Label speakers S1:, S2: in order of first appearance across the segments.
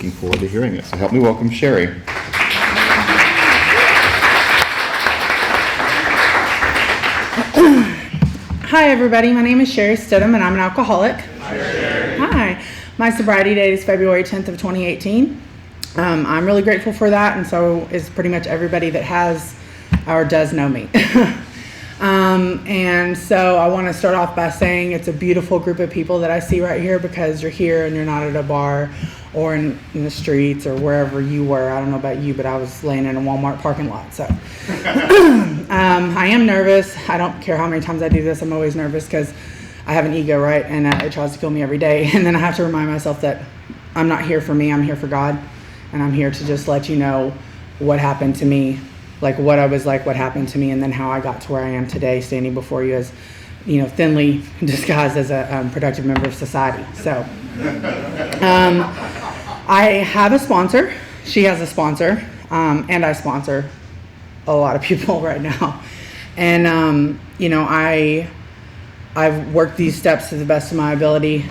S1: Looking forward to hearing it. So help me welcome Sherri.
S2: Hi everybody, my name is Sherri Stidham and I'm an alcoholic.
S1: Hi, Sherri.
S2: Hi. My sobriety date is February 10th of 2018. I'm really grateful for that, and so is pretty much everybody that has or does know me. And so I want to start off by saying it's a beautiful group of people that I see right here, because you're here and you're not at a bar or in the streets or wherever you were. I don't know about you, but I was laying in a Walmart parking lot. So I am nervous. I don't care how many times I do this. I'm always nervous because I have an ego, right? And it tries to kill me every day. And then I have to remind myself that I'm not here for me. I'm here for God. And I'm here to just let you know what happened to me, like what I was like, what happened to me, and then how I got to where I am today, standing before you as, thinly disguised as a productive member of society. So I have a sponsor. She has a sponsor, and I sponsor a lot of people right now. And, I've worked these steps to the best of my ability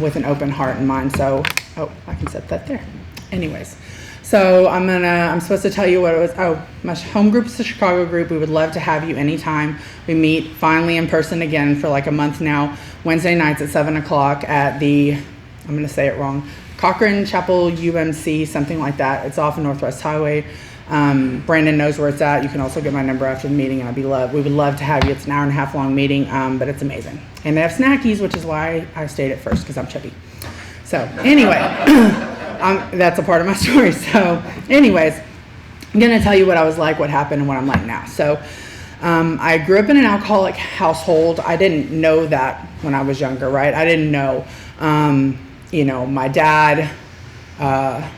S2: with an open heart and mind. So, I can set that there. Anyways, so I'm supposed to tell you what it was. My home group is the Chicago group. We would love to have you anytime. We meet finally in person again for like a month now, Wednesday nights at 7 o'clock at the, I'm going to say it wrong, Cochran Chapel UMC, something like that. It's off of Northwest Highway. Brandon knows where it's at. You can also get my number after the meeting, and we would love to have you. It's an hour and a half long meeting, but it's amazing. And they have snackies, which is why I stayed at first, because I'm chubby. So anyway, that's a part of my story. So anyways, I'm going to tell you what I was like, what happened, and what I'm like now. So I grew up in an alcoholic household. I didn't know that when I was younger, right? I didn't know. My dad, I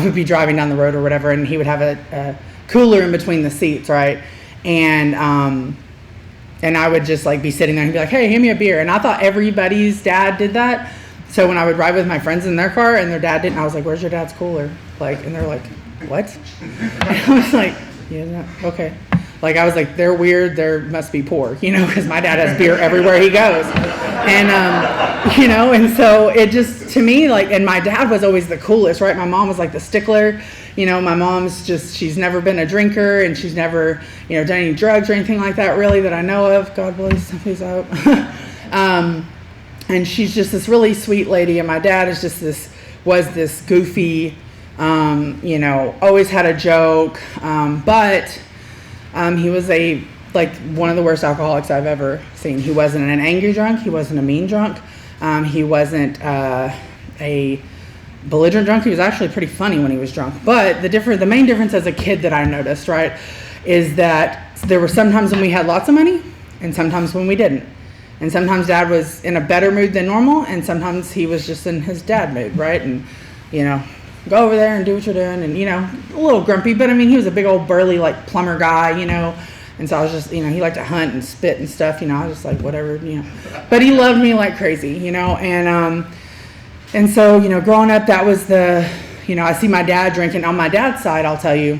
S2: would be driving down the road or whatever, and he would have a cooler in between the seats, right? And I would just like be sitting there and he'd be like, "Hey, hand me a beer." And I thought everybody's dad did that. So when I would ride with my friends in their car and their dad didn't, I was like, "Where's your dad's cooler?" Like, and they're like, "What?" And I was like, "Yeah, okay." Like, I was like, "They're weird. They must be poor," because my dad has beer everywhere he goes. And, and so it just, to me, like, and my dad was always the coolest, right? My mom was like the stickler. My mom's she's never been a drinker, and she's never, done any drugs or anything like that, really, that I know of. God bless, please out. And she's just this really sweet lady. And my dad is just was this goofy, always had a joke. But he was one of the worst alcoholics I've ever seen. He wasn't an angry drunk. He wasn't a mean drunk. He wasn't a belligerent drunk. He was actually pretty funny when he was drunk. But the main difference as a kid that I noticed, right, is that there were sometimes when we had lots of money and sometimes when we didn't. And sometimes Dad was in a better mood than normal, and sometimes he was just in his dad mood, right? And, go over there and do what you're doing, and, a little grumpy. But, he was a big old burly, like, plumber guy, And so I was just, he liked to hunt and spit and stuff, I was just like, whatever, But he loved me like crazy, And so, growing up, that was I see my dad drinking. On my dad's side, I'll tell you,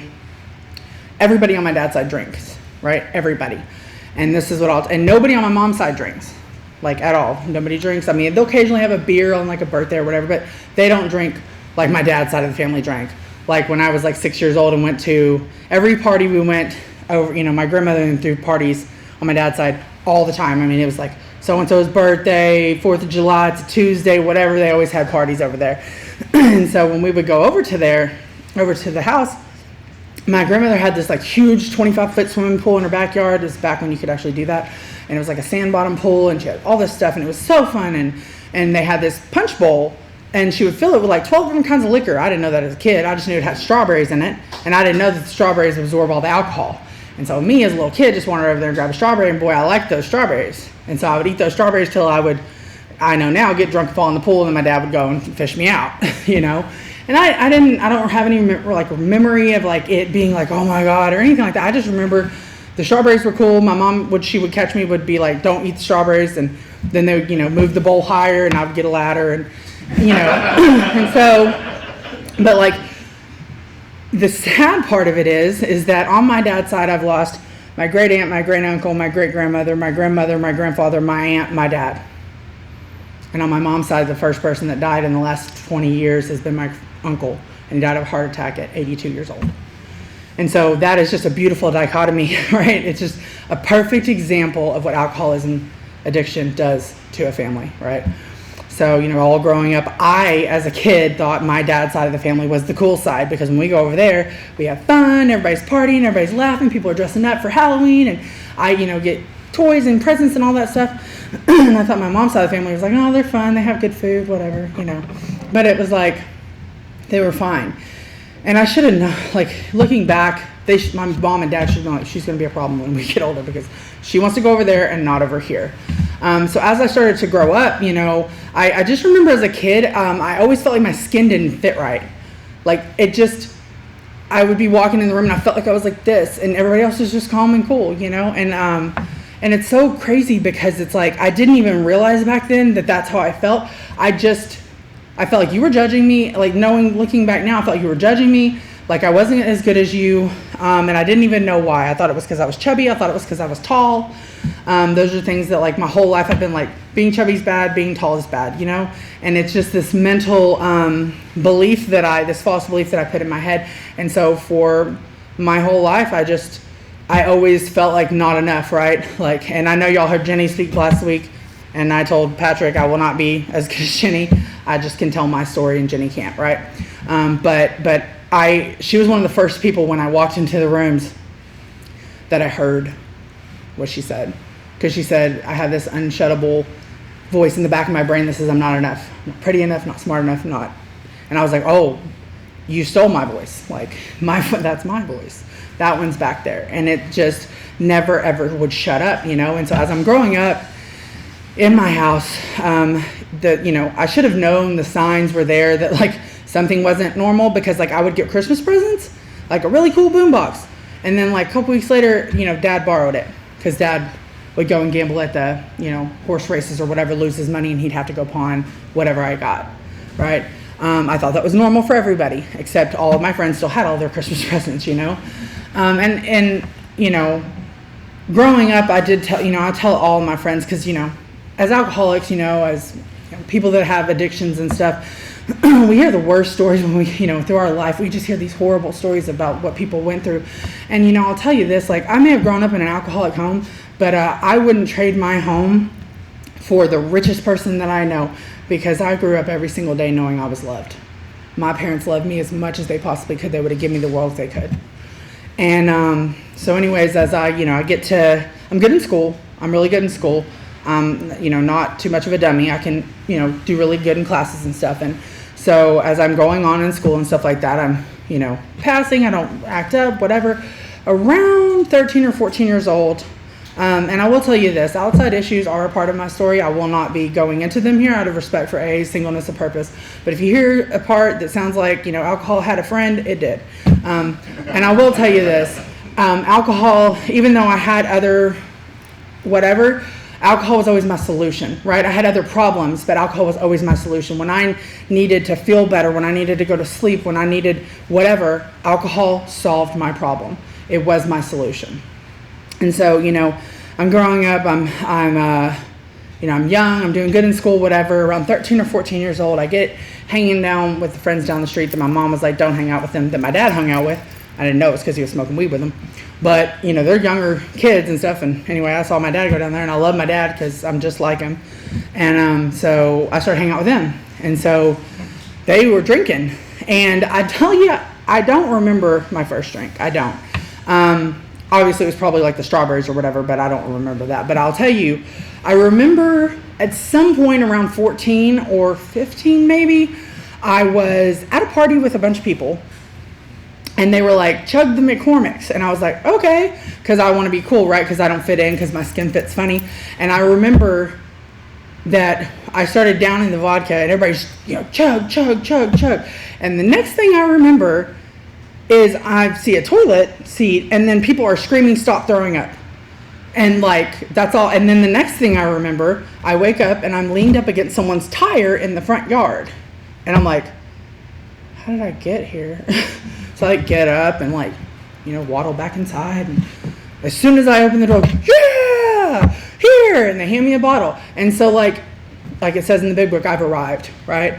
S2: everybody on my dad's side drinks, right? Everybody. And this is and nobody on my mom's side drinks, like, at all. Nobody drinks. They'll occasionally have a beer on, like, a birthday or whatever, but they don't drink like my dad's side of the family drank. Like, when I was, like, 6 years old and went to every party we went over, my grandmother threw parties on my dad's side all the time. It was like so-and-so's birthday, 4th of July, it's a Tuesday, whatever. They always had parties over there. And so when we would go over to the house, my grandmother had this like huge 25-foot swimming pool in her backyard. This is back when you could actually do that. And it was like a sand bottom pool, and she had all this stuff, and it was so fun. And they had this punch bowl, and she would fill it with like 12 different kinds of liquor. I didn't know that as a kid. I just knew it had strawberries in it, and I didn't know that the strawberries absorb all the alcohol. And so me as a little kid just wandered over there and grabbed a strawberry, and boy, I liked those strawberries. And so I would eat those strawberries till I know now, get drunk and fall in the pool, and then my dad would go and fish me out, And I don't have any memory of like it being like, oh my God, or anything like that. I just remember the strawberries were cool. My mom, she would catch me, would be like, don't eat the strawberries. And then they would, move the bowl higher, and I would get a ladder, and, and so, but like, the sad part of it is that on my dad's side, I've lost my great aunt, my great uncle, my great grandmother, my grandmother, my grandfather, my aunt, my dad. And on my mom's side, the first person that died in the last 20 years has been my uncle, and he died of a heart attack at 82 years old. And so that is just a beautiful dichotomy, right? It's just a perfect example of what alcoholism addiction does to a family, right? So, all growing up, I, as a kid, thought my dad's side of the family was the cool side, because when we go over there, we have fun, everybody's partying, everybody's laughing, people are dressing up for Halloween, and I, get toys and presents and all that stuff. And I thought my mom's side of the family was like, oh, they're fun, they have good food, whatever, But it was like, they were fine. And I should have known, like, looking back, my mom and dad should know, like, she's going to be a problem when we get older, because she wants to go over there and not over here. So as I started to grow up, I just remember as a kid, I always felt like my skin didn't fit right. Like, I would be walking in the room and I felt like I was like this, and everybody else was just calm and cool, and it's so crazy, because it's like, I didn't even realize back then that that's how I felt. I felt like you were judging me, like, looking back now, I felt like you were judging me, like I wasn't as good as you, and I didn't even know why. I thought it was because I was chubby, I thought it was because I was tall. Those are things that, like, my whole life I've been like, being chubby is bad, being tall is bad, and it's just this mental belief this false belief that I put in my head. And so for my whole life, I always felt like not enough, right? Like, and I know y'all heard Jenny speak last week, and I told Patrick I will not be as good as Jenny. I just can tell my story and Jenny can't, right? But she was one of the first people when I walked into the rooms that I heard what she said. Because she said, I have this unshuttable voice in the back of my brain that says I'm not enough, not pretty enough, not smart enough, not. And I was like, oh, you stole my voice. Like, that's my voice. That one's back there. And it just never, ever would shut up, And so as I'm growing up in my house, I should have known the signs were there that, like, something wasn't normal, because, like, I would get Christmas presents, like a really cool boombox. And then, like, a couple weeks later, Dad borrowed it, because Dad would go and gamble at the, horse races or whatever, lose his money, and he'd have to go pawn whatever I got, right? I thought that was normal for everybody, except all of my friends still had all their Christmas presents, And growing up, I did tell, I tell all my friends, because, as alcoholics, as people that have addictions and stuff, we hear the worst stories when we, through our life. We just hear these horrible stories about what people went through. And, I'll tell you this, like, I may have grown up in an alcoholic home, but I wouldn't trade my home for the richest person that I know, because I grew up every single day knowing I was loved. My parents loved me as much as they possibly could. They would have given me the world if they could. And so anyways, as I'm good in school. I'm really good in school. Not too much of a dummy. I can, do really good in classes and stuff. And so as I'm going on in school and stuff like that, I'm, passing. I don't act up, whatever. Around 13 or 14 years old, and I will tell you this, outside issues are a part of my story. I will not be going into them here out of respect for A, singleness of purpose. But if you hear a part that sounds like, alcohol had a friend, it did. And I will tell you this, alcohol, even though I had other whatever, alcohol was always my solution, right? I had other problems, but alcohol was always my solution. When I needed to feel better, when I needed to go to sleep, when I needed whatever, alcohol solved my problem. It was my solution. And so, I'm growing up, I'm young, I'm doing good in school, whatever. Around 13 or 14 years old, I get hanging down with the friends down the street that my mom was like, don't hang out with them, that my dad hung out with. I didn't know it was because he was smoking weed with them. But, they're younger kids and stuff. And anyway, I saw my dad go down there, and I love my dad because I'm just like him. And so I started hanging out with them. And so they were drinking. And I tell you, I don't remember my first drink. I don't. Obviously, it was probably like the strawberries or whatever, but I don't remember that. But I'll tell you, I remember at some point around 14 or 15 maybe, I was at a party with a bunch of people. And they were like, chug the McCormick's. And I was like, okay, because I want to be cool, right? Because I don't fit in because my skin fits funny. And I remember that I started downing the vodka and everybody's, chug, chug, chug, chug. And the next thing I remember is I see a toilet seat and then people are screaming, stop throwing up. And like, that's all. And then the next thing I remember, I wake up and I'm leaned up against someone's tire in the front yard. And I'm like, how did I get here? So I get up and waddle back inside. And as soon as I open the door, yeah, here. And they hand me a bottle. And so like it says in the big book, I've arrived, right?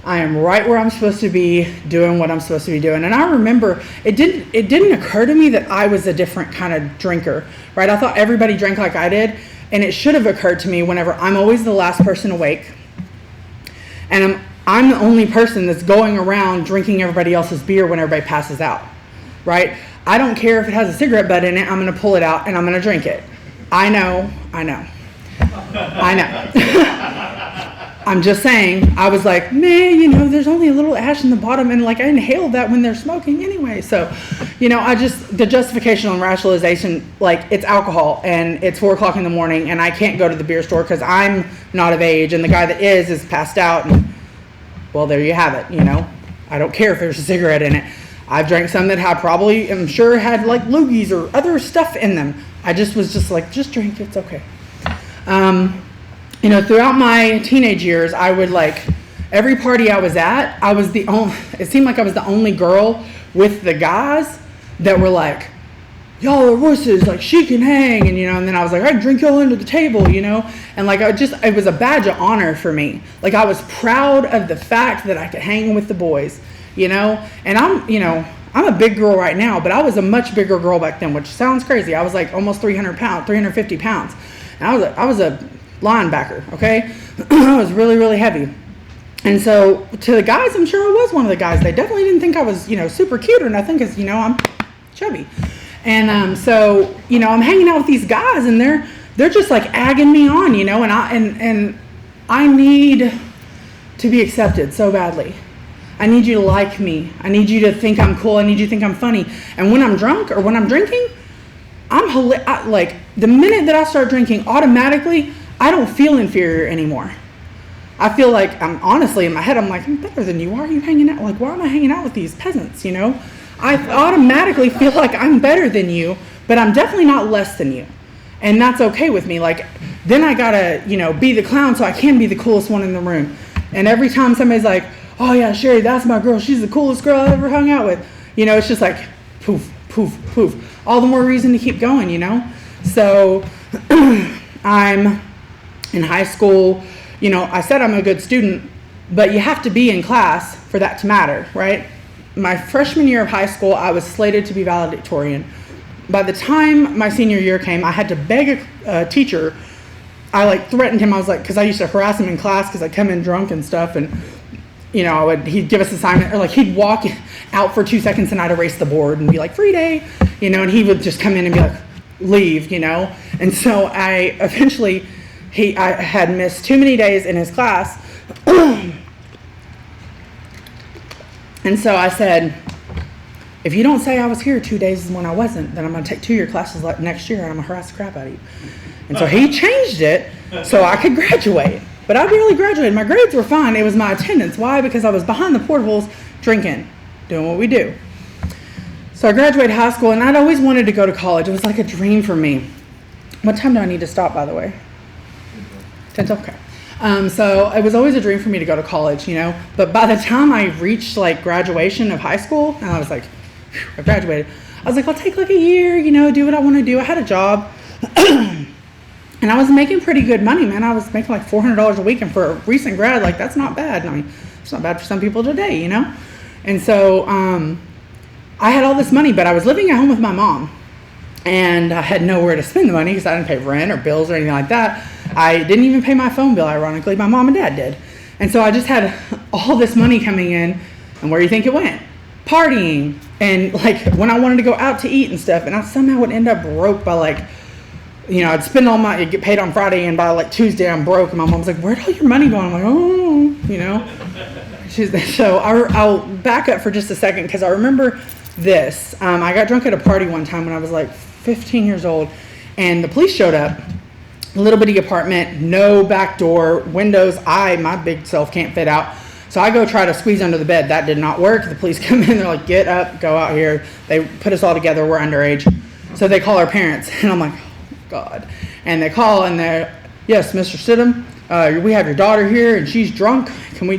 S2: I am right where I'm supposed to be, doing what I'm supposed to be doing. And I remember it didn't occur to me that I was a different kind of drinker, right? I thought everybody drank like I did, and it should have occurred to me whenever I'm always the last person awake, and I'm the only person that's going around drinking everybody else's beer when everybody passes out, right? I don't care if it has a cigarette butt in it, I'm gonna pull it out and I'm gonna drink it. I know. I'm just saying, I was like, man, there's only a little ash in the bottom, and like I inhaled that when they're smoking anyway. So, the justification and rationalization, like it's alcohol and it's 4 o'clock in the morning and I can't go to the beer store because I'm not of age and the guy that is passed out. And, well, there you have it, I don't care if there's a cigarette in it. I've drank some that I'm sure had like loogies or other stuff in them. I was just like, just drink, it's okay. Throughout my teenage years, I would every party I was at, it seemed like I was the only girl with the guys that were like, y'all are wusses, like she can hang, and then I was like, I drink y'all under the table, and it was a badge of honor for me. Like I was proud of the fact that I could hang with the boys, and I'm a big girl right now, but I was a much bigger girl back then, which sounds crazy. I was like almost 350 pounds, and I was a linebacker, okay? I was really, really heavy. And so to the guys, I'm sure I was one of the guys. They definitely didn't think I was, super cute or nothing because, I'm chubby. And so, I'm hanging out with these guys and they're just like agging me on, and I need to be accepted so badly. I need you to like me. I need you to think I'm cool. I need you to think I'm funny. And when I'm drunk or when I'm drinking, the minute that I start drinking, automatically, I don't feel inferior anymore. I feel like I'm honestly in my head, I'm like, I'm better than you. Why are you hanging out? Like, why am I hanging out with these peasants? I automatically feel like I'm better than you, but I'm definitely not less than you. And that's okay with me. Like, then I gotta, be the clown so I can be the coolest one in the room. And every time somebody's like, oh yeah, Sherri, that's my girl. She's the coolest girl I ever hung out with. It's just like poof, poof, poof. All the more reason to keep going, So I'm in high school. I said I'm a good student, but you have to be in class for that to matter, right? My freshman year of high school, I was slated to be valedictorian. By the time my senior year came, I had to beg a teacher. I threatened him. I was like, because I used to harass him in class because I'd come in drunk and stuff, and he'd give us assignment, or he'd walk out for 2 seconds and I'd erase the board and be like, free day, and he would just come in and be like, leave, And so I eventually, I had missed too many days in his class. And so I said, if you don't say I was here 2 days when I wasn't, then I'm going to take 2 of your classes next year and I'm going to harass the crap out of you. And so he changed it so I could graduate. But I barely graduated. My grades were fine. It was my attendance. Why? Because I was behind the portables drinking, doing what we do. So I graduated high school, and I'd always wanted to go to college. It was like a dream for me. What time do I need to stop, by the way? 10 till? Okay. So it was always a dream for me to go to college, But by the time I reached graduation of high school, and I was like, I graduated, I was like, I'll take a year, do what I want to do. I had a job. And I was making pretty good money, man. I was making $400 a week, and for a recent grad, that's not bad. I mean, it's not bad for some people today, And so I had all this money, but I was living at home with my mom, and I had nowhere to spend the money because I didn't pay rent or bills or anything like that. I didn't even pay my phone bill, ironically. My mom and dad did. And so I just had all this money coming in, and where do you think it went? Partying, and when I wanted to go out to eat and stuff, and I somehow would end up broke by I'd spend I'd get paid on Friday, and by Tuesday I'm broke, and my mom's like, where'd all your money go? And I'm like, So I'll back up for just a second, because I remember this. I got drunk at a party one time when I was 15 years old, and the police showed up. A little bitty apartment, no back door, windows, my big self can't fit out. So I go try to squeeze under the bed. That did not work. The police come in, they're like, get up, go out here. They put us all together, we're underage. So they call our parents, and I'm like, oh God. And they call, and they're, yes, Mr. Stidham, we have your daughter here, and she's drunk. We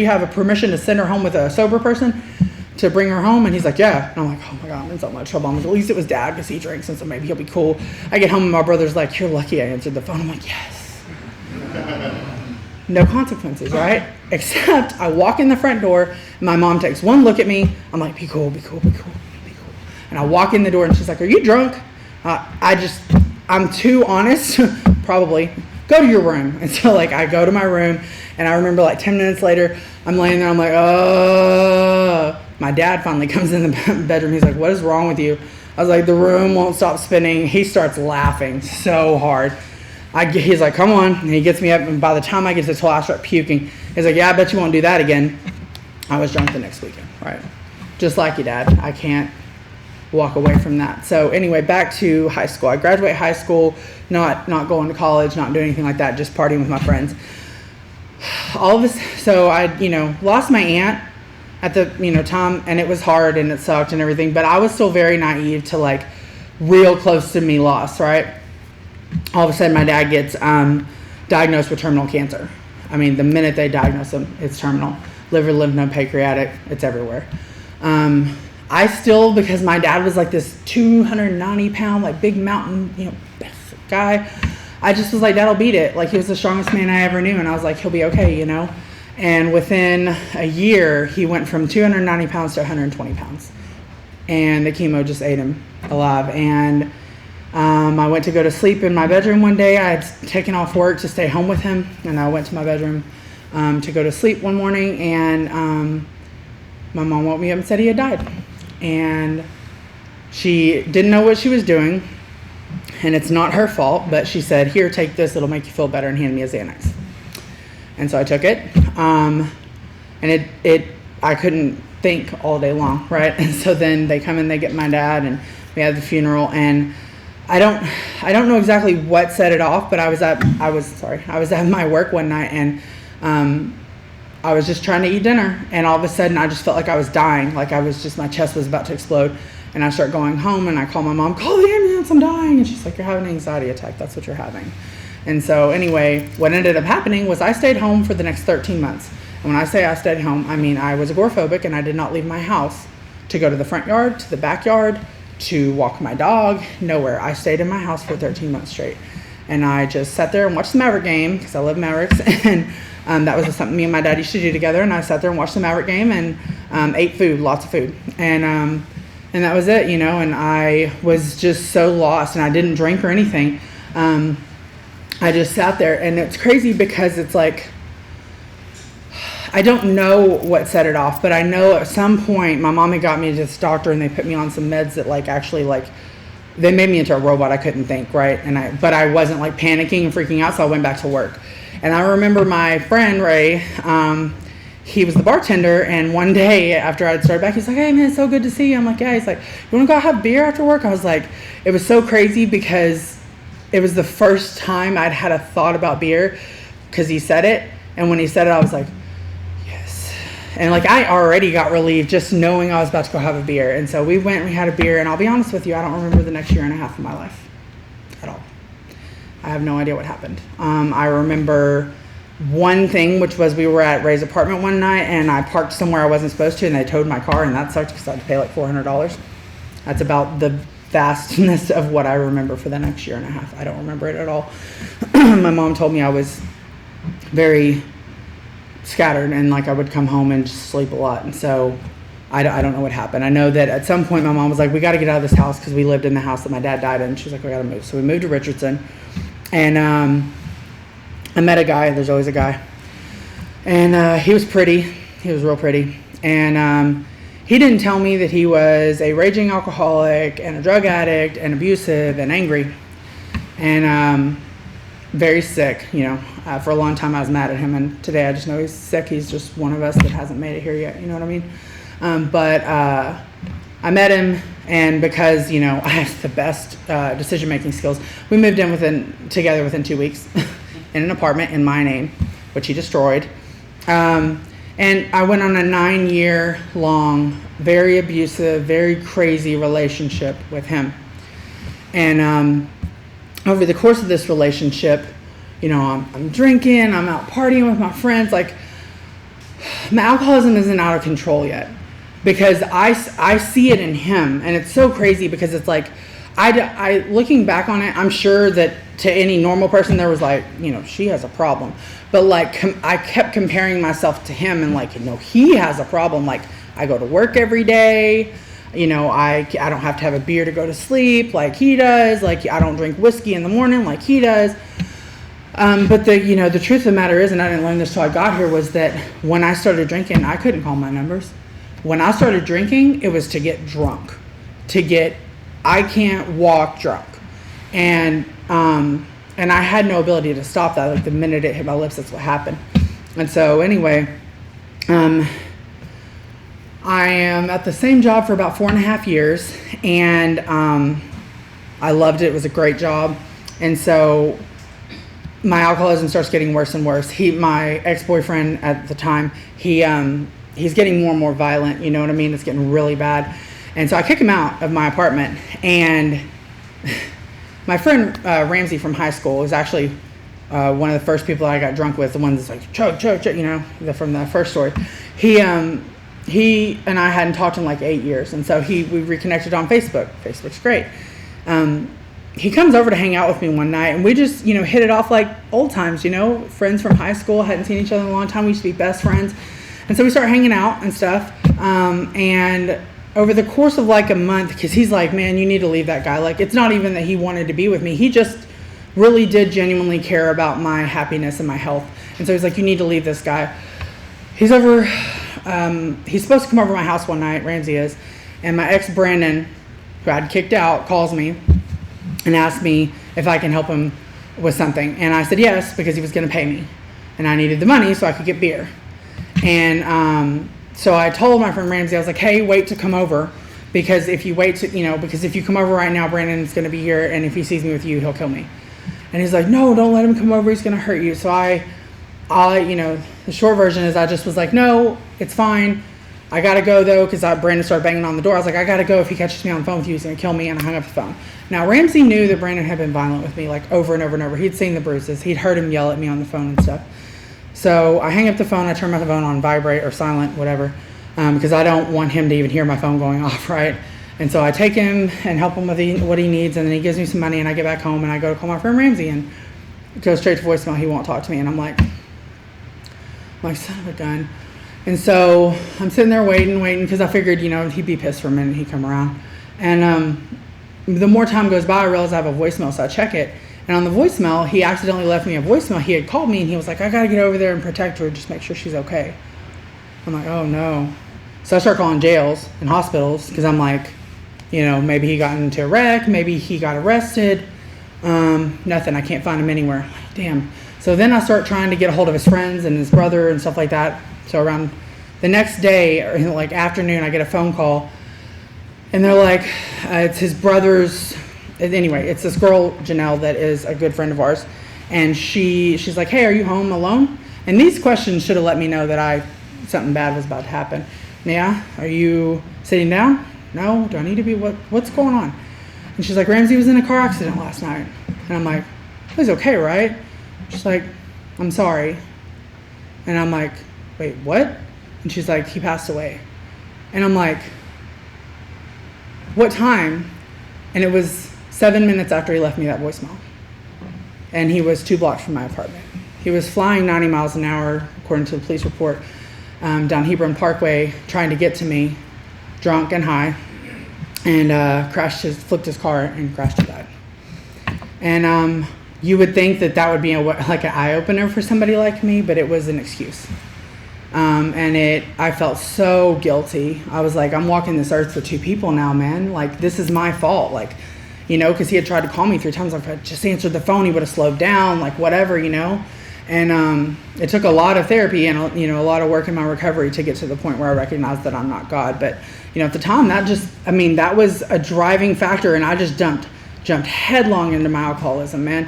S2: have a permission to send her home with a sober person to bring her home? And he's like, yeah. And I'm like, oh my God, I'm in so much trouble. I'm like, at least it was Dad, because he drinks, and so maybe he'll be cool. I get home, and my brother's like, you're lucky I answered the phone. I'm like, yes. no consequences, right? Except I walk in the front door, and my mom takes one look at me. I'm like, be cool, be cool, be cool, be cool. And I walk in the door, and she's like, are you drunk? I'm too honest, probably. Go to your room. And so, like, I go to my room, and I remember, like, 10 minutes later, I'm laying there, I'm like, oh. My dad finally comes in the bedroom. He's like, what is wrong with you? I was like, the room won't stop spinning. He starts laughing so hard. He's like, come on. And he gets me up, and by the time I get to the toilet, I start puking. He's like, yeah, I bet you won't do that again. I was drunk the next weekend, right? Just like you, Dad. I can't walk away from that. So anyway, back to high school. I graduate high school, not going to college, not doing anything like that, just partying with my friends. So I, lost my aunt at the, time, and it was hard and it sucked and everything, but I was still very naive to, like, real close to me loss, right? All of a sudden my dad gets diagnosed with terminal cancer. I mean, the minute they diagnose him, it's terminal. Liver, lymph node, pancreatic, it's everywhere. I still, because my dad was like this 290 pound, like, big mountain, guy, I just was like, Dad'll beat it. Like, he was the strongest man I ever knew, and I was like, he'll be okay, And within a year, he went from 290 pounds to 120 pounds. And the chemo just ate him alive. And I went to go to sleep in my bedroom one day. I had taken off work to stay home with him, and I went to my bedroom to go to sleep one morning, and my mom woke me up and said he had died. And she didn't know what she was doing, and it's not her fault, but she said, here, take this, it'll make you feel better, and handed me a Xanax. And so I took it, and I couldn't think all day long, right? And so then they come in, they get my dad, and we had the funeral, and I don't know exactly what set it off, but I was at my work one night, and I was just trying to eat dinner, and all of a sudden I just felt like I was dying, like my chest was about to explode. And I start going home, and I call my mom, call the ambulance, I'm dying. And she's like, you're having an anxiety attack, that's what you're having. And so anyway, what ended up happening was I stayed home for the next 13 months. And when I say I stayed home, I mean I was agoraphobic, and I did not leave my house to go to the front yard, to the backyard, to walk my dog, nowhere. I stayed in my house for 13 months straight. And I just sat there and watched the Maverick game, because I love Mavericks, and that was something me and my dad used to do together. And I sat there and watched the Maverick game, and ate food, lots of food. And that was it, and I was just so lost, and I didn't drink or anything. I just sat there, and it's crazy because it's like, I don't know what set it off, but I know at some point my mom had got me to this doctor, and they put me on some meds that they made me into a robot. I couldn't think, right? But I wasn't like panicking and freaking out, so I went back to work. And I remember my friend Ray, he was the bartender, and one day after I'd started back, he's like, hey man, it's so good to see you. I'm like, yeah. He's like, you want to go have beer after work? I was like, it was so crazy because it was the first time I'd had a thought about beer, because he said it, and when he said it, I was like, yes. And like, I already got relieved just knowing I was about to go have a beer. And so we went and we had a beer, and I'll be honest with you, I don't remember the next year and a half of my life at all. I have no idea what happened. I remember one thing, which was we were at Ray's apartment one night, and I parked somewhere I wasn't supposed to, and they towed my car, and that sucked because I had to pay like $400. That's about the vastness of what I remember for the next year and a half. I don't remember it at all. My mom told me I was very scattered, and like I would come home and just sleep a lot, and so I don't know what happened. I know that at some point my mom was like, we got to get out of this house, because we lived in the house that my dad died in. She was like, we got to move. So we moved to Richardson, and I met a guy. There's always a guy. And he was pretty. He was real pretty. And he didn't tell me that he was a raging alcoholic and a drug addict and abusive and angry and very sick. For a long time I was mad at him, and today I just know he's sick. He's just one of us that hasn't made it here yet. You know what I mean? But I met him, and because, I have the best decision-making skills, we moved in together within 2 weeks. In an apartment in my name, which he destroyed. And I went on a 9-year-long, very abusive, very crazy relationship with him. And over the course of this relationship, I'm drinking, I'm out partying with my friends. Like, my alcoholism isn't out of control yet, because I see it in him. And it's so crazy because it's like, looking back on it, I'm sure that to any normal person there was like, she has a problem. But like I kept comparing myself to him and like, he has a problem. Like I go to work every day. I don't have to have a beer to go to sleep like he does. Like I don't drink whiskey in the morning like he does. But the truth of the matter is, and I didn't learn this till I got here, was that when I started drinking, I couldn't call my numbers. When I started drinking, it was to get drunk, I can't walk drunk. And I had no ability to stop that. Like the minute it hit my lips, that's what happened. And so anyway, I am at the same job for about 4.5 years, and I loved it. It was a great job. And so my alcoholism starts getting worse and worse. My ex-boyfriend at the time, he's getting more and more violent. You know what I mean? It's getting really bad. And so I kick him out of my apartment. And my friend Ramsey from high school was actually one of the first people I got drunk with, the one that's like, chug, from the first story. He and I hadn't talked in like 8 years. And so we reconnected on Facebook. Facebook's great. He comes over to hang out with me one night, and we just, hit it off like old times, friends from high school, hadn't seen each other in a long time. We used to be best friends. And so we started hanging out and stuff. And over the course of like a month, because he's like, man, you need to leave that guy. Like, it's not even that he wanted to be with me. He just really did genuinely care about my happiness and my health. And so he's like, you need to leave this guy. He's over, he's supposed to come over to my house one night, Ramsey is. And my ex, Brandon, who I'd kicked out, calls me and asked me if I can help him with something. And I said yes, because he was going to pay me. And I needed the money so I could get beer. And so I told my friend Ramsey, I was like, hey, wait to come over. Because if you because if you come over right now, Brandon's going to be here. And if he sees me with you, he'll kill me. And he's like, no, don't let him come over. He's going to hurt you. So the short version is I just was like, no, it's fine. I got to go, though, because Brandon started banging on the door. I was like, I got to go. If he catches me on the phone with you, he's going to kill me. And I hung up the phone. Now, Ramsey knew that Brandon had been violent with me, like, over and over and over. He'd seen the bruises. He'd heard him yell at me on the phone and stuff. So I hang up the phone. I turn my phone on vibrate or silent, whatever, because I don't want him to even hear my phone going off, right? And so I take him and help him with what he needs, and then he gives me some money, and I get back home, and I go to call my friend Ramsey, and it goes straight to voicemail. He won't talk to me, and I'm like, son of a gun. And so I'm sitting there waiting, because I figured, he'd be pissed for a minute, he'd come around. And the more time goes by, I realize I have a voicemail, so I check it. And on the voicemail, he accidentally left me a voicemail. He had called me, and he was like, I got to get over there and protect her, just make sure she's okay. I'm like, oh, no. So I start calling jails and hospitals, because I'm like, maybe he got into a wreck, maybe he got arrested. Nothing, I can't find him anywhere. I'm like, damn. So then I start trying to get a hold of his friends and his brother and stuff like that. So around the next day, or like afternoon, I get a phone call, and they're like, it's his brother's. Anyway, it's this girl, Janelle, that is a good friend of ours, and she's like, hey, are you home alone? And these questions should have let me know that something bad was about to happen. Yeah, are you sitting down? No, do I need to be? What's going on? And she's like, Ramsey was in a car accident last night. And I'm like, he's okay, right? She's like, I'm sorry. And I'm like, wait, what? And she's like, he passed away. And I'm like, what time? And it was 7 minutes after he left me that voicemail. And he was 2 blocks from my apartment. He was flying 90 miles an hour, according to the police report, down Hebron Parkway, trying to get to me, drunk and high, and flipped his car and crashed and died. And you would think that would be like an eye-opener for somebody like me, but it was an excuse. I felt so guilty. I was like, I'm walking this earth for 2 people now, man. Like, this is my fault. Like, because he had tried to call me 3 times. Like, if I just answered the phone, he would have slowed down, like, whatever, And it took a lot of therapy and, a lot of work in my recovery to get to the point where I recognized that I'm not God. But, at the time, that was a driving factor, and I just jumped headlong into my alcoholism, man.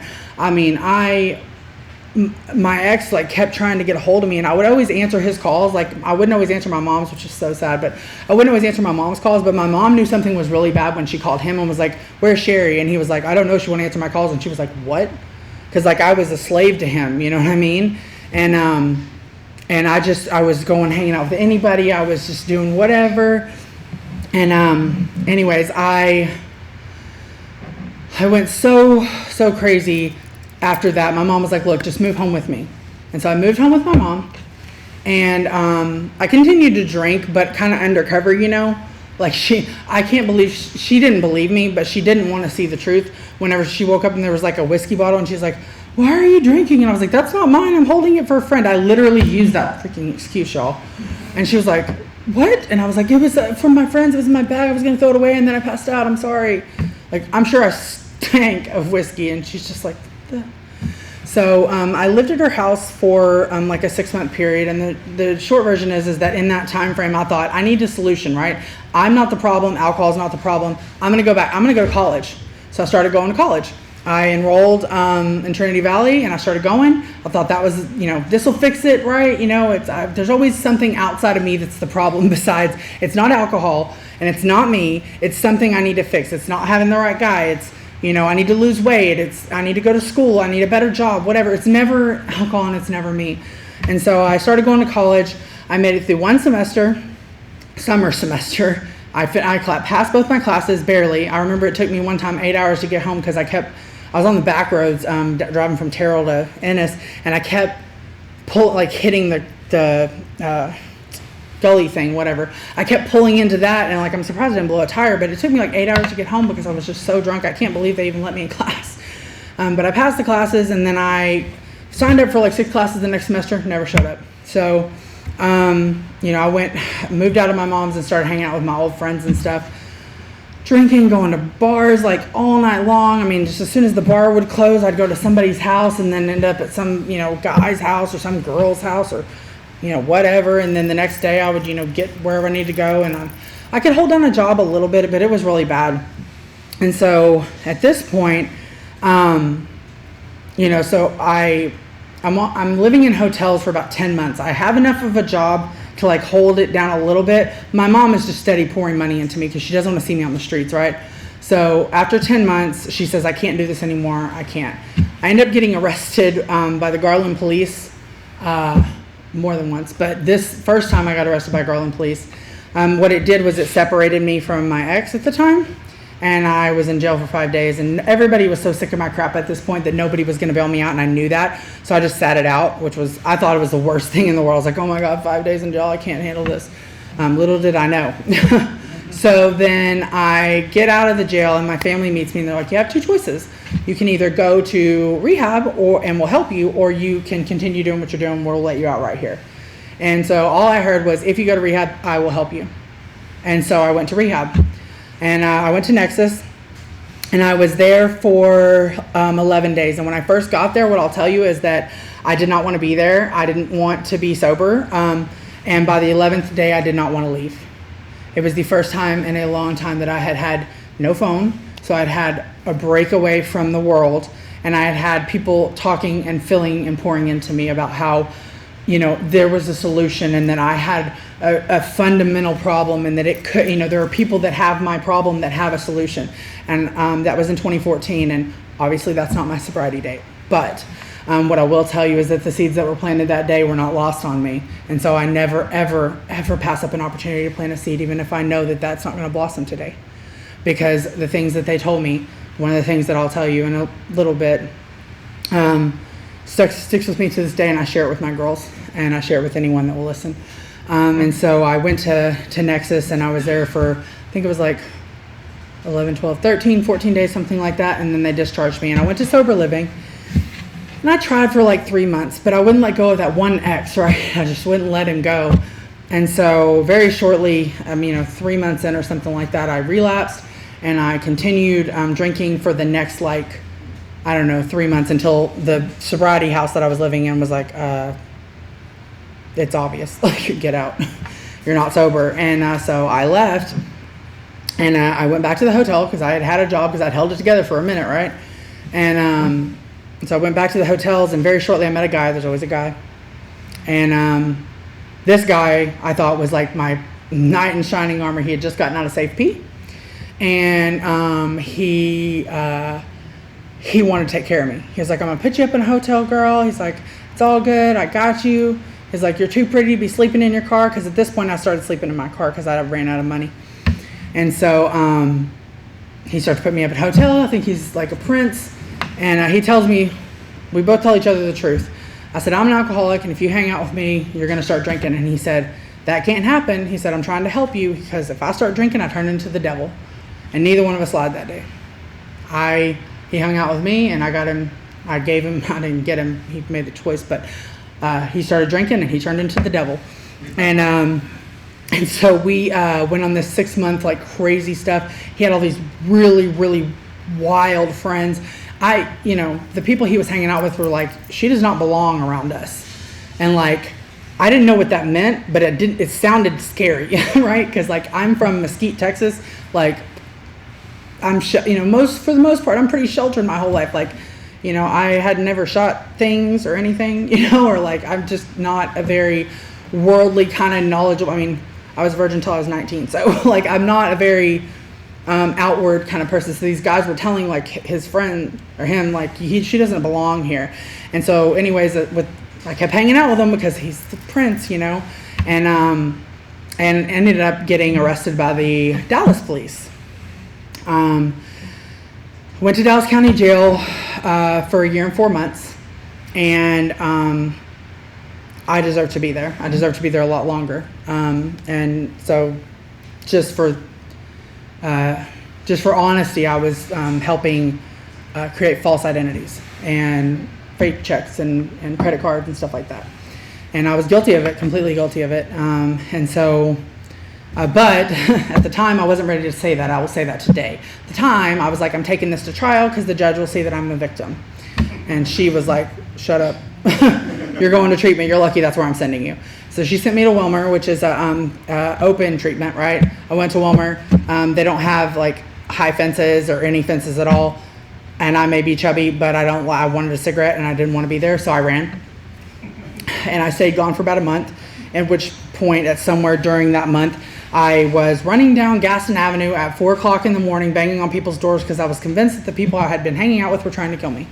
S2: My ex kept trying to get a hold of me, and I would always answer his calls. Like, I wouldn't always answer my mom's, which is so sad, but I wouldn't always answer my mom's calls. But my mom knew something was really bad when she called him and was like, where's Sherri? And he was like, I don't know, she won't answer my calls. And she was like, what? Because I was a slave to him, you know what I mean? And I was going hanging out with anybody. I was just doing whatever. And anyways, I went so crazy after that. My mom was like, look, just move home with me. And so I moved home with my mom. And I continued to drink, but kind of undercover, you know. Like I can't believe she didn't believe me, but she didn't want to see the truth. Whenever she woke up and there was like a whiskey bottle and she's like, why are you drinking? And I was like, that's not mine. I'm holding it for a friend. I literally used that freaking excuse, y'all. And she was like, what? And I was like, it was from my friends. It was in my bag. I was going to throw it away and then I passed out. I'm sorry. Like, I'm sure I stank of whiskey. And she's just like, the. So I lived at her house for like a 6-month period, and the short version is that in that time frame, I thought I need a solution, right? I'm not the problem. Alcohol is not the problem. I'm gonna go back. I'm gonna go to college. So I started going to college. I enrolled in Trinity Valley, and I started going. I thought that was, you know, this will fix it, right? You know, there's always something outside of me that's the problem. Besides, it's not alcohol, and it's not me. It's something I need to fix. It's not having the right guy. It's, you know, I need to lose weight. I need to go to school. I need a better job, whatever. It's never alcohol and it's never me. And so I started going to college. I made it through one semester, summer semester. I passed both my classes barely. I remember it took me one time 8 hours to get home because I was on the back roads driving from Terrell to Ennis, and I kept hitting the gully thing, whatever. I kept pulling into that, and like, I'm surprised I didn't blow a tire, but it took me like 8 hours to get home because I was just so drunk. I can't believe they even let me in class. But I passed the classes, and then I signed up for like 6 classes the next semester, never showed up. So, you know, I moved out of my mom's and started hanging out with my old friends and stuff, drinking, going to bars like all night long. I mean, just as soon as the bar would close, I'd go to somebody's house and then end up at some, you know, guy's house or some girl's house or, you know, whatever. And then the next day I would, you know, get wherever I need to go. And I could hold down a job a little bit, but it was really bad. And so at this point, you know, so I'm living in hotels for about 10 months. I have enough of a job to like hold it down a little bit. My mom is just steady pouring money into me because she doesn't want to see me on the streets, right? So after 10 months, she says, I can't do this anymore. I can't. I end up getting arrested by the Garland police more than once. But this first time I got arrested by Garland police, what it did was it separated me from my ex at the time. And I was in jail for 5 days, and everybody was so sick of my crap at this point that nobody was going to bail me out, and I knew that. So I just sat it out, I thought it was the worst thing in the world. I was like, oh my God, 5 days in jail, I can't handle this. Little did I know. So then I get out of the jail, and my family meets me, and they're like, you have 2 choices. You can either go to rehab and we'll help you, or you can continue doing what you're doing, we'll let you out right here. And so all I heard was, if you go to rehab, I will help you. And so I went to rehab. And I went to Nexus, and I was there for 11 days. And when I first got there, what I'll tell you is that I did not want to be there. I didn't want to be sober. And by the 11th day, I did not want to leave. It was the first time in a long time that I had no phone. So I'd had a break away from the world, and I had people talking and filling and pouring into me about how, you know, there was a solution, and that I had a fundamental problem, and that it could, you know, there are people that have my problem that have a solution. And that was in 2014, and obviously that's not my sobriety date. But what I will tell you is that the seeds that were planted that day were not lost on me. And so I never, ever, ever pass up an opportunity to plant a seed, even if I know that that's not going to blossom today. Because the things that they told me, one of the things that I'll tell you in a little bit, sticks with me to this day, and I share it with my girls, and I share it with anyone that will listen. And so I went to Nexus, and I was there for, I think it was like 11, 12, 13, 14 days, something like that. And then they discharged me, and I went to sober living. And I tried for like 3 months, but I wouldn't let go of that one ex, right? I just wouldn't let him go. And so very shortly, 3 months in or something like that, I relapsed, and I continued drinking for the next 3 months, until the sobriety house that I was living in was like, it's obvious, like, get out, you're not sober. And so I left, and I went back to the hotel because I had a job, because I'd held it together for a minute, right? And so I went back to the hotels, and very shortly I met a guy. There's always a guy. And this guy I thought was like my knight in shining armor. He had just gotten out of Safe P, and he wanted to take care of me. He was like, I'm gonna put you up in a hotel, girl. He's like, it's all good, I got you. He's like, you're too pretty to be sleeping in your car, because at this point I started sleeping in my car because I ran out of money. And so he starts to put me up at a hotel. I think he's like a prince. And he tells me, we both tell each other the truth. I said, I'm an alcoholic, and if you hang out with me, you're going to start drinking. And he said, that can't happen. He said, I'm trying to help you, because if I start drinking, I turn into the devil. And neither one of us lied that day. He hung out with me, and I didn't get him, he made the choice, but he started drinking, and he turned into the devil. And so we went on this 6-month like crazy stuff. He had all these really, really wild friends. The people he was hanging out with were like, she does not belong around us. And like, I didn't know what that meant, but it sounded scary, right? Because like, I'm from Mesquite, Texas. Like, for the most part, I'm pretty sheltered my whole life. Like, I had never shot things or anything, or like, I'm just not a very worldly kind of knowledgeable. I mean, I was a virgin until I was 19. So like, I'm not a very outward kind of person. So these guys were telling like his friend or him, like, she doesn't belong here. And so anyways, I kept hanging out with him because he's the prince, and ended up getting arrested by the Dallas police. Went to Dallas County Jail for 1 year and 4 months, and I deserve to be there. I deserve to be there a lot longer. And so just for honesty, I was helping create false identities and fake checks and credit cards and stuff like that. And I was guilty of it, completely guilty of it. And so, but at the time, I wasn't ready to say that. I will say that today. At the time, I was like, I'm taking this to trial because the judge will see that I'm a victim. And she was like, shut up. You're going to treatment. You're lucky that's where I'm sending you. So she sent me to Wilmer, which is a open treatment, right? I went to Wilmer. They don't have like high fences or any fences at all. And I may be chubby, but I wanted a cigarette and I didn't want to be there, so I ran. And I stayed gone for about a month, at which point at somewhere during that month, I was running down Gaston Avenue at 4 o'clock in the morning, banging on people's doors because I was convinced that the people I had been hanging out with were trying to kill me.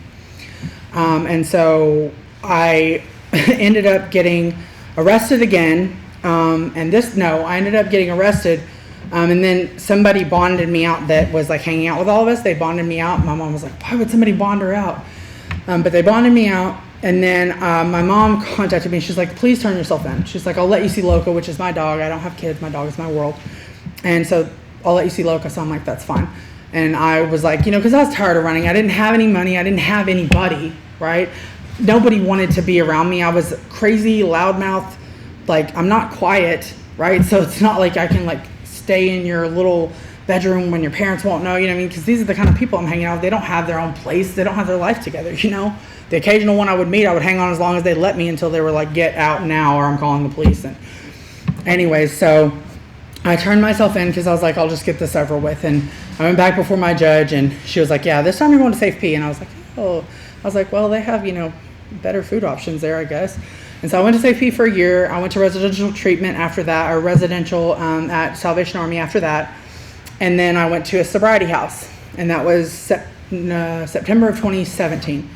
S2: And so I ended up getting arrested again. I ended up getting arrested. And then somebody bonded me out that was like hanging out with all of us. They bonded me out. My mom was like, why would somebody bond her out? But they bonded me out. And then my mom contacted me. She's like, please turn yourself in. She's like, I'll let you see Loca, which is my dog. I don't have kids. My dog is my world. And so I'll let you see Loca. So I'm like, that's fine. And I was like, because I was tired of running. I didn't have any money. I didn't have anybody, right? Nobody wanted to be around me. I was crazy, loudmouth. Like, I'm not quiet, right? So it's not like I can like stay in your little bedroom when your parents won't know, because these are the kind of people I'm hanging out with. They don't have their own place. They don't have their life together, The occasional one I would meet, I would hang on as long as they'd let me until they were like, get out now or I'm calling the police. And anyways, so I turned myself in because I was like, I'll just get this over with. And I went back before my judge and she was like, yeah, this time you're going to Safe P. And I was like, oh. I was like, well, they have, better food options there, I guess. And so I went to Safe P for 1 year. I went to residential treatment after that, or residential at Salvation Army after that. And then I went to a sobriety house. And that was September of 2017.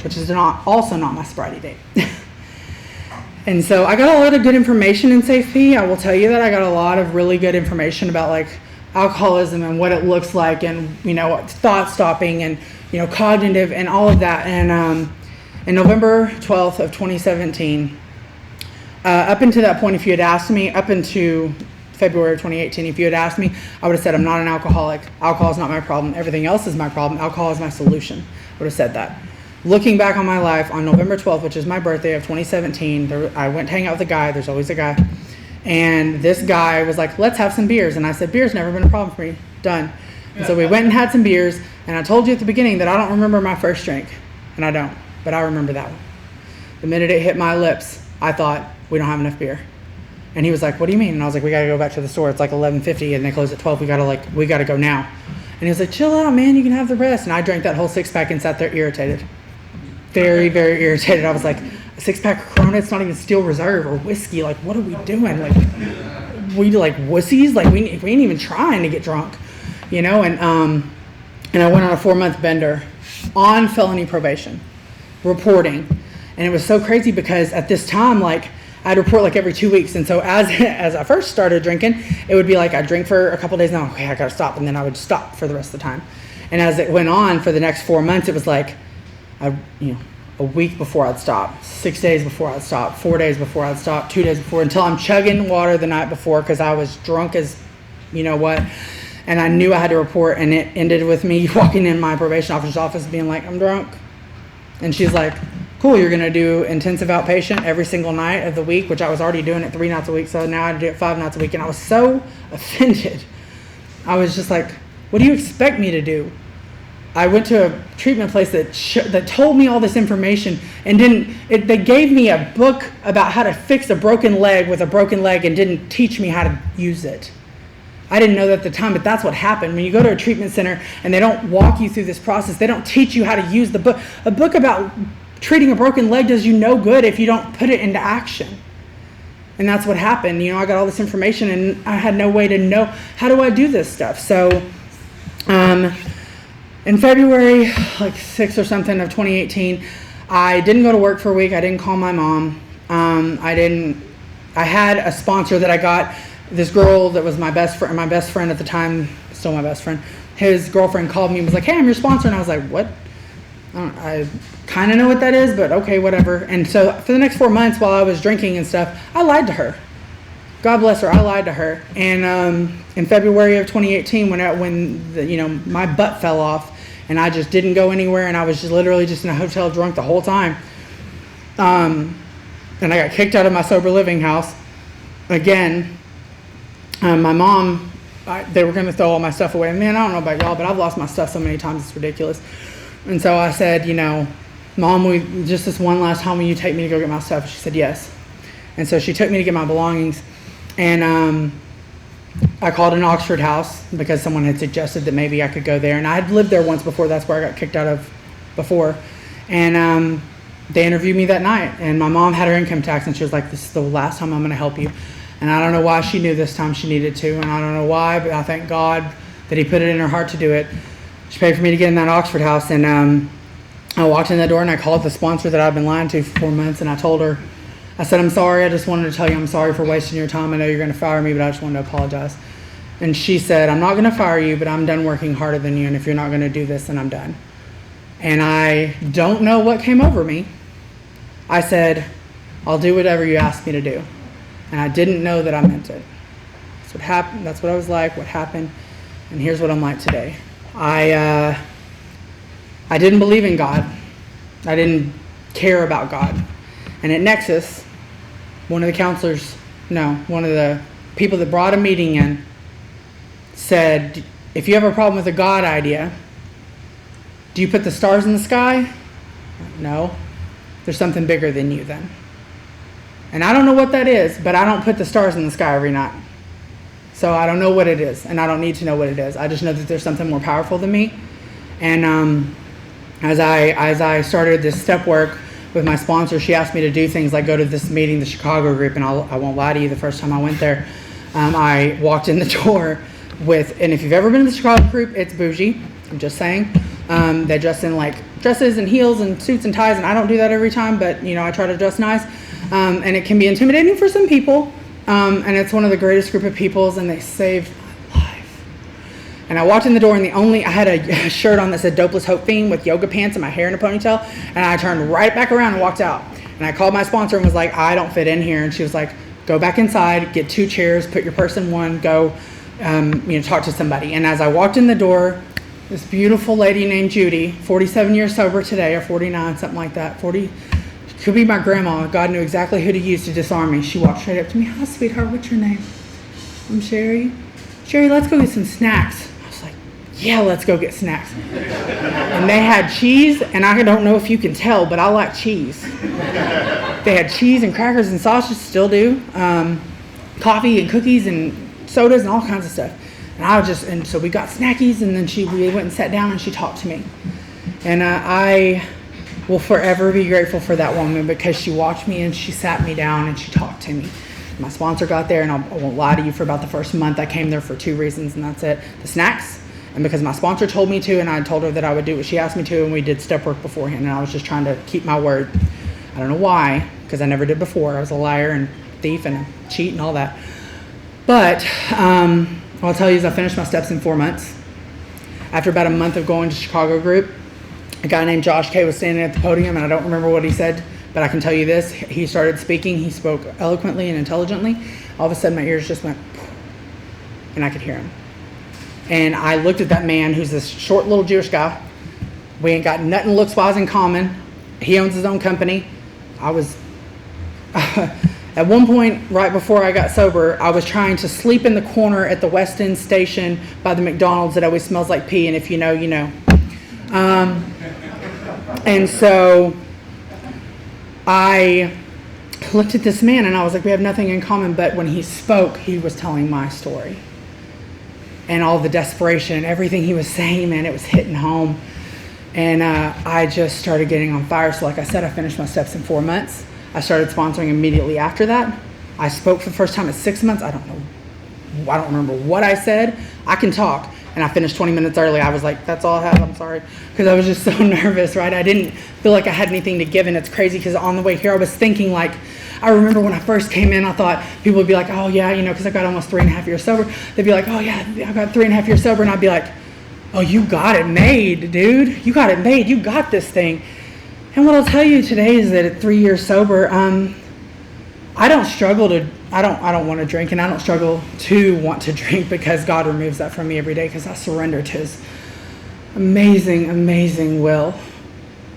S2: Which is also not my sobriety date. And so I got a lot of good information in Safe P. I will tell you that I got a lot of really good information about like alcoholism and what it looks like and, thought stopping and, cognitive and all of that. And in November 12th of 2017, up until that point, if you had asked me, up into February of 2018, if you had asked me, I would have said, I'm not an alcoholic. Alcohol is not my problem. Everything else is my problem. Alcohol is my solution. I would have said that. Looking back on my life, on November 12th, which is my birthday of 2017, I went to hang out with a guy. There's always a guy. And this guy was like, let's have some beers. And I said, beer's never been a problem for me. Done. And so we went and had some beers. And I told you at the beginning that I don't remember my first drink. And I don't. But I remember that one. The minute it hit my lips, I thought, we don't have enough beer. And he was like, what do you mean? And I was like, we got to go back to the store. It's like 11:50 and they close at 12. We got to go now. And he was like, chill out, man. You can have the rest. And I drank that whole 6-pack and sat there irritated. Very, very irritated. I was like, a 6-pack of Corona, it's not even Steel Reserve or whiskey. Like, what are we doing? Like, we like wussies? Like, we ain't even trying to get drunk, And I went on a 4-month bender on felony probation, reporting. And it was so crazy because at this time, like, I'd report like every 2 weeks. And so as I first started drinking, it would be like I'd drink for a couple days, and okay, I gotta stop, and then I would stop for the rest of the time. And as it went on for the next 4 months, it was like, a week before I'd stop, 6 days before I'd stop, 4 days before I'd stop, 2 days before, until I'm chugging water the night before because I was drunk as you know what. And I knew I had to report, and it ended with me walking in my probation officer's office being like, I'm drunk. And she's like, cool, you're going to do intensive outpatient every single night of the week, which I was already doing it 3 nights a week, so now I had to do it 5 nights a week. And I was so offended. I was just like, what do you expect me to do? I went to a treatment place that told me all this information, and they gave me a book about how to fix a broken leg with a broken leg and didn't teach me how to use it. I didn't know that at the time, but that's what happened. When you go to a treatment center and they don't walk you through this process, they don't teach you how to use the book. A book about treating a broken leg does you no good if you don't put it into action. And that's what happened. I got all this information and I had no way to know, how do I do this stuff? So in February, like 6th or something of 2018, I didn't go to work for a week. I didn't call my mom. I had a sponsor that I got. This girl that was my best friend at the time, still my best friend, his girlfriend called me and was like, hey, I'm your sponsor. And I was like, what? I kind of know what that is, but okay, whatever. And so for the next 4 months while I was drinking and stuff, I lied to her. God bless her, I lied to her. And in February of 2018, when my butt fell off and I just didn't go anywhere and I was just literally just in a hotel drunk the whole time, and I got kicked out of my sober living house again. My mom, they were going to throw all my stuff away. Man, I don't know about y'all, but I've lost my stuff so many times, it's ridiculous. And so I said, Mom, just this one last time, will you take me to go get my stuff? She said, yes. And so she took me to get my belongings. And I called an Oxford house because someone had suggested that maybe I could go there. And I had lived there once before. That's where I got kicked out of before. And they interviewed me that night. And my mom had her income tax, and she was like, this is the last time I'm going to help you. And I don't know why she knew this time she needed to, and I don't know why, but I thank God that he put it in her heart to do it. She paid for me to get in that Oxford house, and I walked in the door and I called the sponsor that I've been lying to for 4 months, and I told her, I said, I'm sorry, I just wanted to tell you I'm sorry for wasting your time. I know you're going to fire me, but I just wanted to apologize. And she said, I'm not going to fire you, but I'm done working harder than you, and if you're not going to do this, then I'm done. And I don't know what came over me. I said, I'll do whatever you ask me to do. And I didn't know that I meant it. That's what happened. That's what I was like, what happened. And here's what I'm like today. I didn't believe in God. I didn't care about God. And at Nexus, one of the people that brought a meeting in said, if you have a problem with the God idea, do you put the stars in the sky? No. There's something bigger than you then. And I don't know what that is, but I don't put the stars in the sky every night. So I don't know what it is, and I don't need to know what it is. I just know that there's something more powerful than me. And as I started this step work with my sponsor, she asked me to do things like go to this meeting, the Chicago group, and I won't lie to you, the first time I went there, I walked in the door with, and if you've ever been to the Chicago group, it's bougie, I'm just saying. They dress in like dresses and heels and suits and ties, and I don't do that every time, but I try to dress nice. And it can be intimidating for some people, and it's one of the greatest group of peoples, and they saved my life. And I walked in the door, and I had a shirt on that said Dopeless Hope Fiend with yoga pants and my hair in a ponytail, and I turned right back around and walked out. And I called my sponsor and was like, I don't fit in here. And she was like, go back inside, get 2 chairs, put your purse in one, go talk to somebody. And as I walked in the door, this beautiful lady named Judy, 47 years sober today, or 49, something like that, 40, could be my grandma. God knew exactly who to use to disarm me. She walked straight up to me. Hi, sweetheart, what's your name? I'm Sherri. Sherri, let's go get some snacks. I was like, yeah, let's go get snacks. And they had cheese, and I don't know if you can tell, but I like cheese. They had cheese and crackers and sausages, still do. Coffee and cookies and sodas and all kinds of stuff. And so we got snackies, and then we went and sat down and she talked to me. And I will forever be grateful for that woman because she watched me and she sat me down and she talked to me. My sponsor got there, and I won't lie to you, for about the first month I came there for 2 reasons, and that's it. The snacks, and because my sponsor told me to, and I told her that I would do what she asked me to, and we did step work beforehand, and I was just trying to keep my word. I don't know why, because I never did before. I was a liar and thief and a cheat and all that. But what I'll tell you is I finished my steps in 4 months. After about a month of going to Chicago group, a guy named Josh K was standing at the podium, and I don't remember what he said, but I can tell you this. He started speaking. He spoke eloquently and intelligently. All of a sudden, my ears just went, and I could hear him. And I looked at that man, who's this short little Jewish guy. We ain't got nothing looks-wise in common. He owns his own company. I was, at one point, right before I got sober, I was trying to sleep in the corner at the West End station by the McDonald's that always smells like pee, and if you know, you know. And so I looked at this man, and I was like, we have nothing in common, but when he spoke, he was telling my story. And all the desperation, everything he was saying, man, it was hitting home. And I just started getting on fire. So like I said, I finished my steps in 4 months. I started sponsoring immediately after that. I spoke for the first time at 6 months. I don't remember what I said. I can talk. And I finished 20 minutes early. I was like, that's all I have, I'm sorry. Because I was just so nervous, right? I didn't feel like I had anything to give. And it's crazy because on the way here, I was thinking like, I remember when I first came in, I thought people would be like, oh yeah, you know, because I got almost 3.5 years sober. They'd be like, oh yeah, I got 3.5 years sober. And I'd be like, oh, you got it made, dude. You got it made. You got this thing. And what I'll tell you today is that at 3 years sober, I don't struggle to, I don't want to drink, and I don't struggle to want to drink because God removes that from me every day because I surrender to His amazing, amazing will.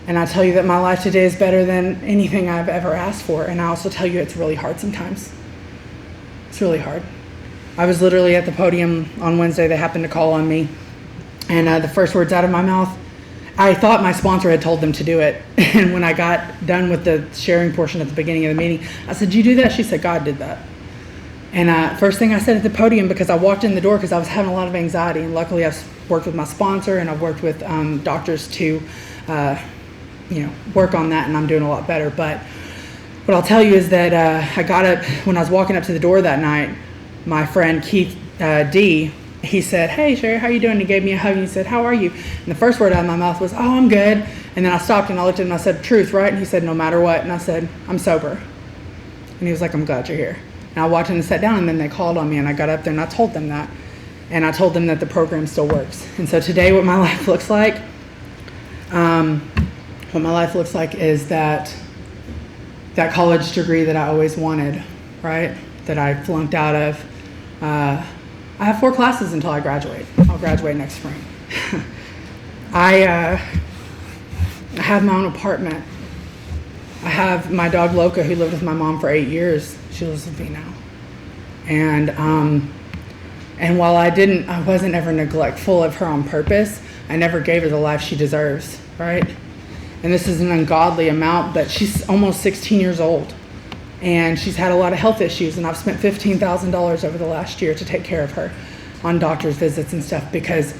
S2: And I tell you that my life today is better than anything I've ever asked for. And I also tell you it's really hard sometimes. It's really hard. I was literally at the podium on Wednesday. They happened to call on me. And the first words out of my mouth, I thought my sponsor had told them to do it. And when I got done with the sharing portion at the beginning of the meeting, I said, did you do that? She said, God did that. And first thing I said at the podium, because I walked in the door because I was having a lot of anxiety. And luckily I've worked with my sponsor and I've worked with doctors to work on that, and I'm doing a lot better. But what I'll tell you is that I got up, when I was walking up to the door that night, my friend Keith D, he said, hey Sherri, how you doing? He gave me a hug and he said, how are you? And the first word out of my mouth was, oh, I'm good. And then I stopped and I looked at him and I said, truth, right? And he said, no matter what. And I said, I'm sober. And he was like, I'm glad you're here. And I walked in and sat down, and then they called on me, and I got up there and I told them that. And I told them that the program still works. And so today what my life looks like, is that college degree that I always wanted, right? That I flunked out of. I have 4 classes until I graduate. I'll graduate next spring. I have my own apartment. I have my dog Loca, who lived with my mom for 8 years. She lives with me now. And while I wasn't ever neglectful of her on purpose, I never gave her the life she deserves, right? And this is an ungodly amount, but she's almost 16 years old. And she's had a lot of health issues, and I've spent $15,000 over the last year to take care of her on doctor's visits and stuff, because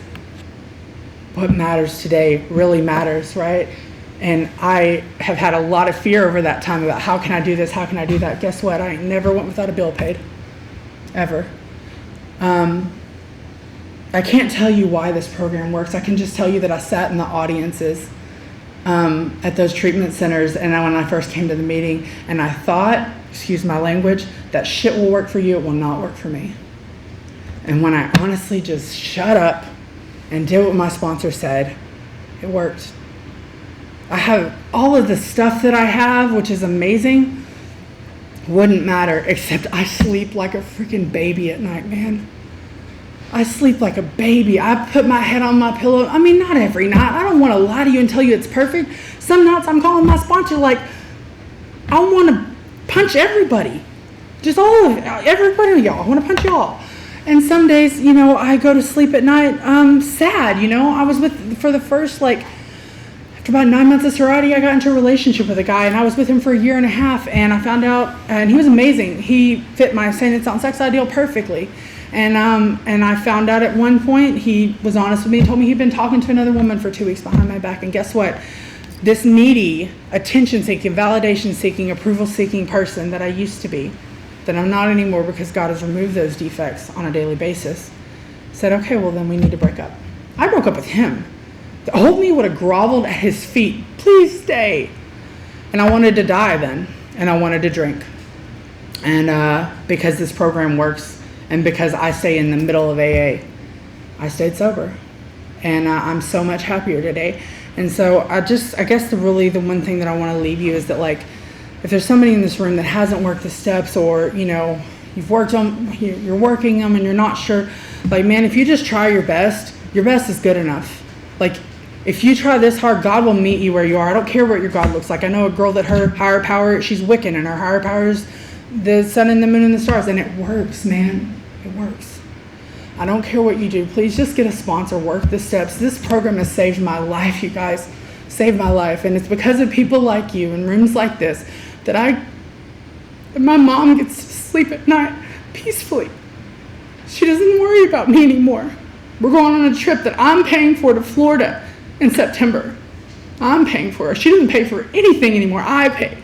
S2: what matters today really matters, right? And I have had a lot of fear over that time about how can I do this, how can I do that? Guess what? I never went without a bill paid, ever. I can't tell you why this program works. I can just tell you that I sat in the audiences at those treatment centers, and when I first came to the meeting, and I thought, excuse my language, that shit will work for you, it will not work for me. And when I honestly just shut up and did what my sponsor said, it worked. I have all of the stuff that I have, which is amazing, wouldn't matter, except I sleep like a freaking baby at night, man. I sleep like a baby. I put my head on my pillow. I mean, not every night. I don't want to lie to you and tell you it's perfect. Some nights I'm calling my sponsor like, I want to punch everybody. Just all of it. Everybody of y'all. I want to punch y'all. And some days, I go to sleep at night sad. I was for the first, after about 9 months of sobriety, I got into a relationship with a guy, and I was with him for 1.5 years, and I found out, and he was amazing. He fit my sane and sex ideal perfectly. And I found out at one point, he was honest with me, told me he'd been talking to another woman for 2 weeks behind my back. And guess what? This needy, attention-seeking, validation-seeking, approval-seeking person that I used to be, that I'm not anymore because God has removed those defects on a daily basis, said, okay, well then we need to break up. I broke up with him. The old me would have groveled at his feet, please stay. And I wanted to die then. and I wanted to drink. And because this program works and because I stay in the middle of AA, I stayed sober. And I'm so much happier today. And so I guess the one thing that I want to leave you is that, like, if there's somebody in this room that hasn't worked the steps, or, you know, you're working them and you're not sure, like, man, if you just try your best is good enough. Like, if you try this hard, God will meet you where you are. I don't care what your God looks like. I know a girl that her higher power, she's Wiccan, and her higher power is the sun and the moon and the stars, and it works, man. It works. I don't care what you do. Please just get a sponsor, work the steps. This program has saved my life, you guys. Saved my life. And it's because of people like you in rooms like this that my mom gets to sleep at night peacefully. She doesn't worry about me anymore. We're going on a trip that I'm paying for to Florida in September. I'm paying for her. She doesn't pay for anything anymore. I pay.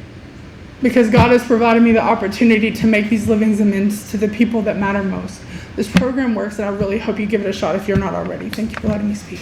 S2: Because God has provided me the opportunity to make these living amends to the people that matter most. This program works, and I really hope you give it a shot if you're not already. Thank you for letting me speak.